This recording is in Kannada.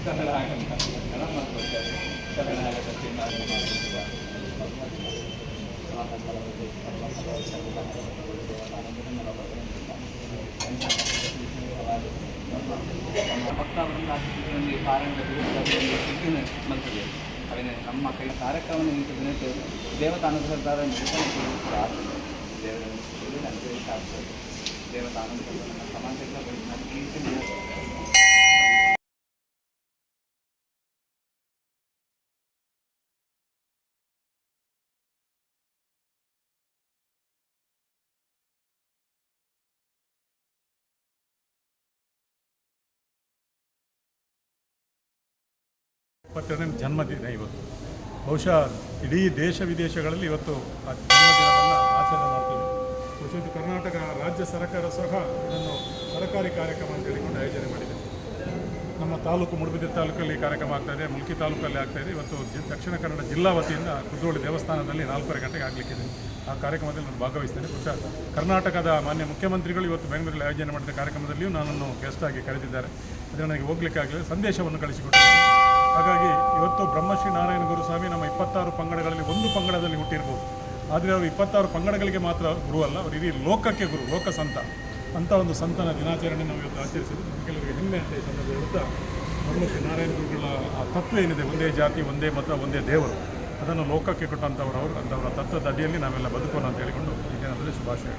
ನಮ್ಮ ಕೈ ಕಾರ್ಯಕ್ರಮವನ್ನು ನಿಂತು ದೇವತಾ ಅನುಗ್ರಹದ ದೇವತಾ ಅನುಗ್ರಹ ಸಮಾಜಕ್ಕೆ ಜನ್ಮದಿನ ಇವತ್ತು. ಬಹುಶಃ ಇಡೀ ದೇಶ ವಿದೇಶಗಳಲ್ಲಿ ಇವತ್ತು ಆ ಜನ್ಮದಿನವನ್ನು ಆಚರಣೆ ಮಾಡ್ತೀವಿ. ಬಹುಶಃ ಕರ್ನಾಟಕ ರಾಜ್ಯ ಸರ್ಕಾರ ಸಹ ಇದನ್ನು ಸರ್ಕಾರಿ ಕಾರ್ಯಕ್ರಮ ಅಂತ ಹೇಳಿಕೊಂಡು ಆಯೋಜನೆ ಮಾಡಿದೆ. ನಮ್ಮ ತಾಲೂಕು ಮೂಡುಬಿದಿರೆ ತಾಲೂಕಲ್ಲಿ ಕಾರ್ಯಕ್ರಮ ಆಗ್ತಾಯಿದೆ, ಮುಲ್ಕಿ ತಾಲೂಕಲ್ಲಿ ಆಗ್ತಾಯಿದೆ. ಇವತ್ತು ದಕ್ಷಿಣ ಕನ್ನಡ ಜಿಲ್ಲಾ ವತಿಯಿಂದ ಕುದ್ರೋಳಿ ದೇವಸ್ಥಾನದಲ್ಲಿ 4:30 ಗಂಟೆಗೆ ಆಗಲಿಕ್ಕಿದೆ. ಆ ಕಾರ್ಯಕ್ರಮದಲ್ಲಿ ನಾನು ಭಾಗವಹಿಸ್ತೇನೆ. ಬಹುಶಃ ಕರ್ನಾಟಕದ ಮಾನ್ಯ ಮುಖ್ಯಮಂತ್ರಿಗಳು ಇವತ್ತು ಬೆಂಗಳೂರಲ್ಲಿ ಆಯೋಜನೆ ಮಾಡಿದ ಕಾರ್ಯಕ್ರಮದಲ್ಲಿಯೂ ನನ್ನನ್ನು ಗೆಸ್ಟ್ ಆಗಿ ಕರೆದಿದ್ದಾರೆ. ಅದನ್ನು ನನಗೆ ಹೋಗಲಿಕ್ಕಾಗಲಿಲ್ಲ, ಸಂದೇಶವನ್ನು ಕಳಿಸಿಕೊಟ್ಟಿದ್ದಾರೆ. ಹಾಗಾಗಿ ಇವತ್ತು ಬ್ರಹ್ಮಶ್ರೀ ನಾರಾಯಣ ಗುರುಸ್ವಾಮಿ ನಮ್ಮ 26 ಪಂಗಡಗಳಲ್ಲಿ ಒಂದು ಪಂಗಡದಲ್ಲಿ ಹುಟ್ಟಿರ್ಬೋದು, ಆದರೆ ಅವರು 26 ಪಂಗಡಗಳಿಗೆ ಮಾತ್ರ ಗುರು ಅಲ್ಲ, ಅವರು ಇಡೀ ಲೋಕಕ್ಕೆ ಗುರು, ಲೋಕ ಸಂತ. ಅಂಥ ಒಂದು ಸಂತನ ದಿನಾಚರಣೆ ನಾವು ಇವತ್ತು ಆಚರಿಸಿದ್ದು ನಮಗೆಲ್ಲರಿಗೆ ಹೆಮ್ಮೆ ಅಂತ ಈ ಸಂದರ್ಭ ಹೇಳುತ್ತಾ, ಬ್ರಹ್ಮಶ್ರೀ ನಾರಾಯಣ ಗುರುಗಳ ಆ ತತ್ವ ಏನಿದೆ, ಒಂದೇ ಜಾತಿ ಒಂದೇ ಮತ ಒಂದೇ ದೇವರು, ಅದನ್ನು ಲೋಕಕ್ಕೆ ಕೊಟ್ಟಂಥವರು ಅವರು. ಅಂಥವರ ತತ್ವದ ಅಡಿಯಲ್ಲಿ ನಾವೆಲ್ಲ ಬದುಕೋಣ ಅಂತ ಹೇಳಿಕೊಂಡು ಈ ದಿನದಲ್ಲಿ ಶುಭಾಶಯ.